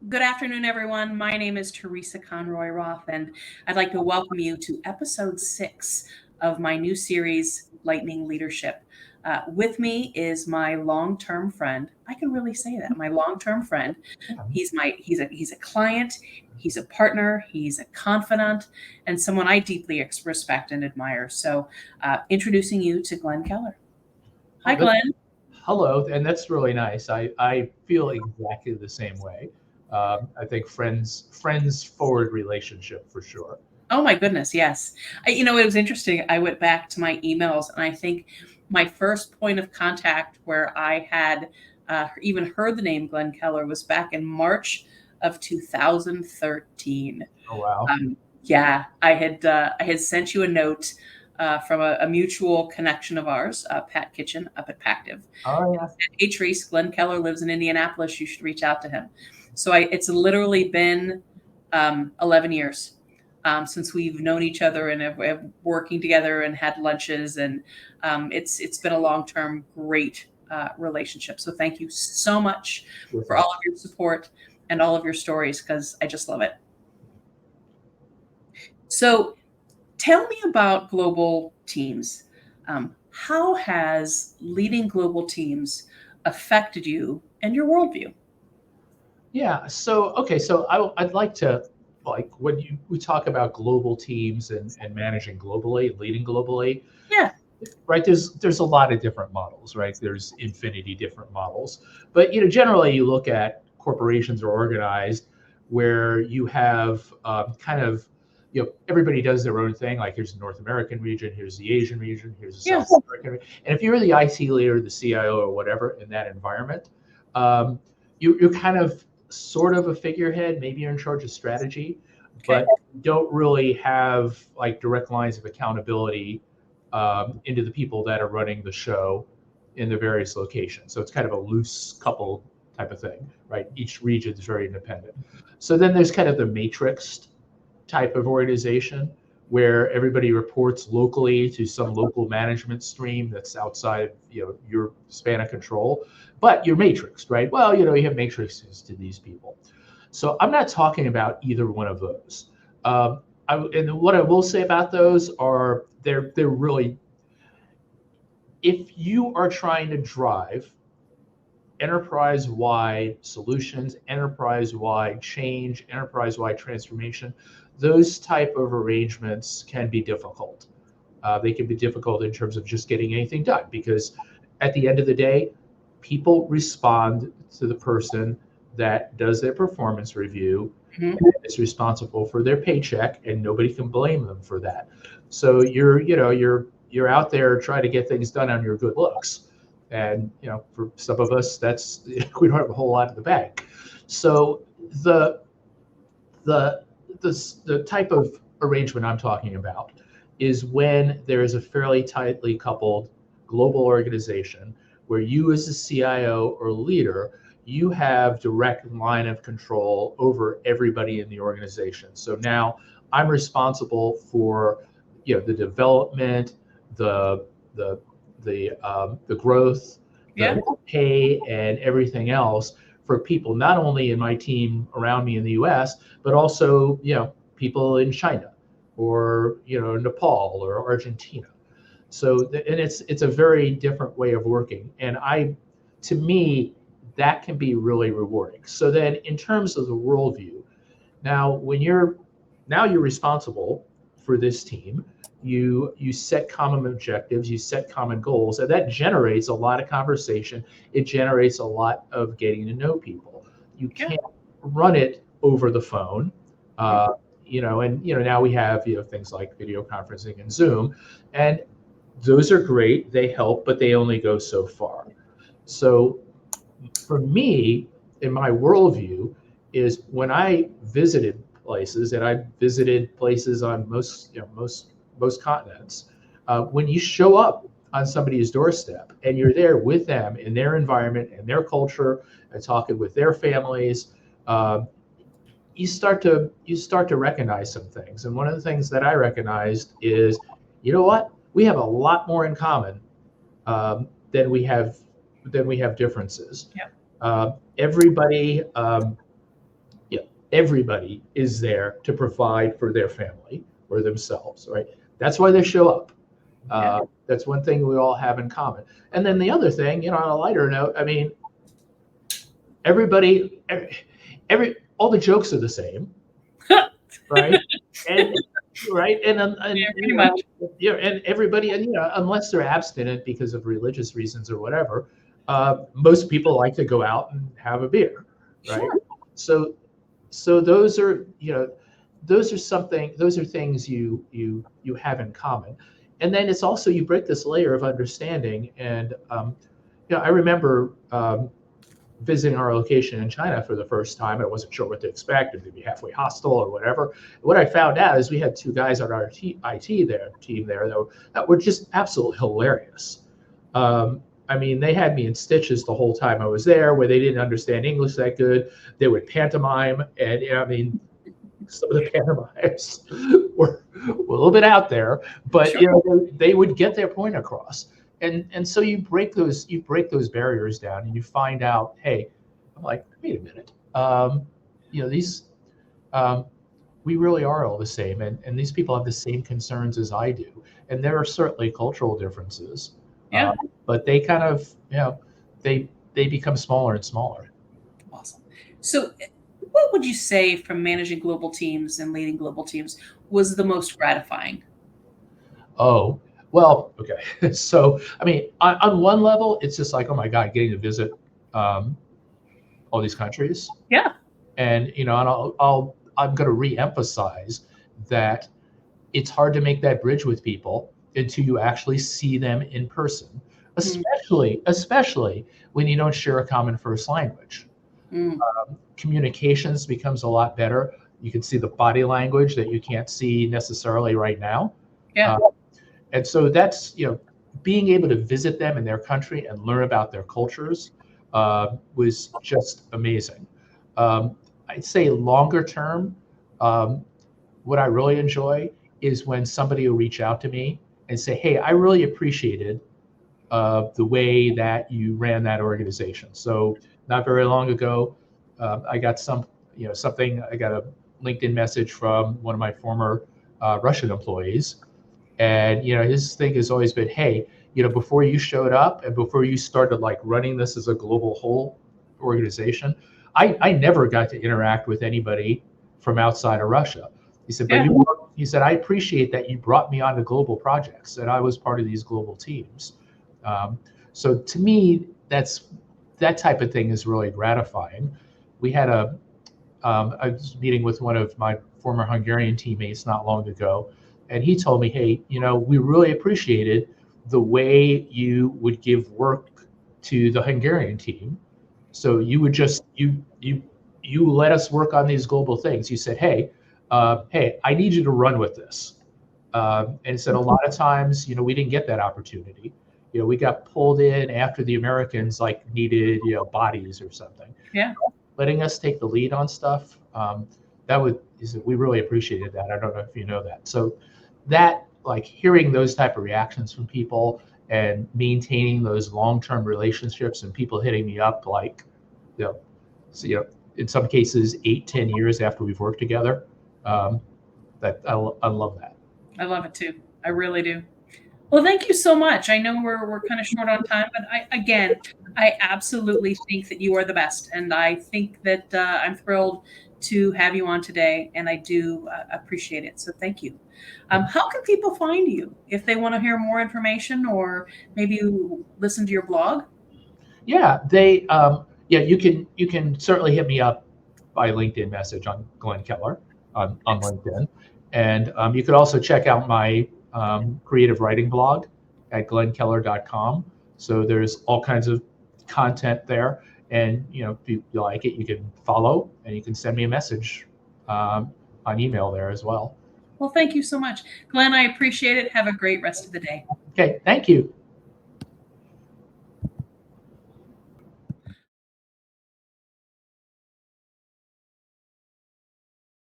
Good afternoon, everyone. My name is Teresa Conroy-Roth, and I'd like to welcome you to episode 6 of my new series, Lightning Leadership. With me is my long-term friend. I can really say that, my long-term friend. He's a client, he's a partner, he's a confidant, and someone I deeply respect and admire. So, introducing you to Glenn Keller. Hi, Oh, that, Glenn. hello, and that's really nice. I feel exactly the same way. I think friends forward relationship for sure. Oh my goodness, yes. It was interesting. I went back to my emails, and I think my first point of contact where I had even heard the name Glenn Keller was back in March of 2013. Oh wow. Yeah, I had sent you a note from a mutual connection of ours, Pat Kitchen up at Pactive. Oh yeah. Hey, Trace, Glenn Keller lives in Indianapolis. You should reach out to him. So it's literally been 11 years since we've known each other and have working together and had lunches, and it's been a long-term great relationship. So thank you so much for Listen. all of your support and all of your stories, because I just love it. So tell me about global teams. How has leading global teams affected you and your worldview? Yeah. So okay. So I'd like to like when we talk about global teams and managing globally, leading globally, Yeah, right? There's a lot of different models, right? There's infinity different models, but generally you look at corporations are organized where you have kind of everybody does their own thing. Like here's the North American region, here's the Asian region, here's the yeah, South American region. And if you're the IT leader, the CIO, or whatever in that environment, um, you're kind of sort of a figurehead. Maybe you're in charge of strategy, okay, but don't really have like direct lines of accountability into the people that are running the show in the various locations. So it's kind of a loose couple type of thing, right? Each region is very independent. So then there's kind of the matrixed type of organization where everybody reports locally to some local management stream that's outside your span of control, but you're matrixed, right? Well, you have matrices to these people. So I'm not talking about either one of those. And what I will say about those are they're really, if you are trying to drive enterprise-wide solutions, enterprise-wide change, enterprise-wide transformation, those type of arrangements can be difficult. They can be difficult in terms of just getting anything done because at the end of the day, people respond to the person that does their performance review hmm, and is responsible for their paycheck, and nobody can blame them for that. So you're out there trying to get things done on your good looks, and for some of us, that's we don't have a whole lot in the bank. So the the the type of arrangement I'm talking about is when there is a fairly tightly coupled global organization where you as a CIO or leader, you have direct line of control over everybody in the organization. So now I'm responsible for the development, the the the growth, yeah, the pay, and everything else for people not only in my team around me in the U.S. but also people in China or Nepal or Argentina. So and it's a very different way of working, and to me that can be really rewarding. So then in terms of the worldview, now you're responsible for this team. You set common objectives, you set common goals, and that generates a lot of conversation. It generates a lot of getting to know people. You yeah, can't run it over the phone. And now we have things like video conferencing and Zoom, and those are great. They help, but they only go so far. So for me, in my worldview, is when I visited places, and I visited places on most continents. When you show up on somebody's doorstep and you're there with them in their environment and their culture and talking with their families, uh, you start to recognize some things. And one of the things that I recognized is, you know what, we have a lot more in common than we have differences. yeah, Everybody everybody is there to provide for their family or themselves, right? That's why they show up. That's one thing we all have in common. And then the other thing, on a lighter note, I mean, everybody, all the jokes are the same, right? And right, and pretty much. and everybody, and unless they're abstinent because of religious reasons or whatever, most people like to go out and have a beer, right? Sure. So those are those are things you have in common, and then it's also you break this layer of understanding, and I remember visiting our location in China for the first time. I wasn't sure what to expect, if they'd be halfway hostile or whatever. What I found out is we had two guys on our team there that were just absolutely hilarious. I mean, they had me in stitches the whole time I was there, where they didn't understand English that good. They would pantomime, and I mean, some of the pantomimes were a little bit out there, but Sure. they would get their point across. And so you break those barriers down, and you find out, hey, I'm like, wait a minute, these we really are all the same, and these people have the same concerns as I do, and there are certainly cultural differences, Yeah. but they kind of they become smaller and smaller. Awesome. So, what would you say from managing global teams and leading global teams was the most gratifying? Oh, well, okay. So, I mean, on one level, it's just like, oh my God, getting to visit all these countries. Yeah. And, and I'm going to re-emphasize that it's hard to make that bridge with people until you actually see them in person, especially when you don't share a common first language. Communications becomes a lot better. You can see the body language that you can't see necessarily right now. Yeah. And so that's, being able to visit them in their country and learn about their cultures was just amazing. I'd say longer term, what I really enjoy is when somebody will reach out to me and say, hey, I really appreciated the way that you ran that organization. So not very long ago, I got something, I got a LinkedIn message from one of my former Russian employees. And, his thing has always been, hey, before you showed up and before you started like running this as a global whole organization, I never got to interact with anybody from outside of Russia. He said, but he said, I appreciate that you brought me onto global projects and I was part of these global teams. So to me, that type of thing is really gratifying. We had I was meeting with one of my former Hungarian teammates not long ago, and he told me, hey, we really appreciated the way you would give work to the Hungarian team. So you would just you let us work on these global things. You said, hey, I need you to run with this. And said a lot of times, we didn't get that opportunity. We got pulled in after the Americans like needed, bodies or something. Yeah. Letting us take the lead on stuff. We really appreciated that. I don't know if you know that. So that, like, hearing those type of reactions from people and maintaining those long-term relationships and people hitting me up like, in some cases 8-10 years after we've worked together, that I love that. I love it too. I really do. Well, thank you so much. I know we're kind of short on time, but I absolutely think that you are the best, and I think that I'm thrilled to have you on today, and I do appreciate it. So thank you. How can people find you if they want to hear more information or maybe listen to your blog? Yeah, you can certainly hit me up by LinkedIn message on Glenn Keller on LinkedIn, and you could also check out my creative writing blog at glennkeller.com. So there's all kinds of content there, and if you like it, you can follow and you can send me a message on email there as well. Well, thank you so much, Glenn. I appreciate it. Have a great rest of the day. Okay, thank you.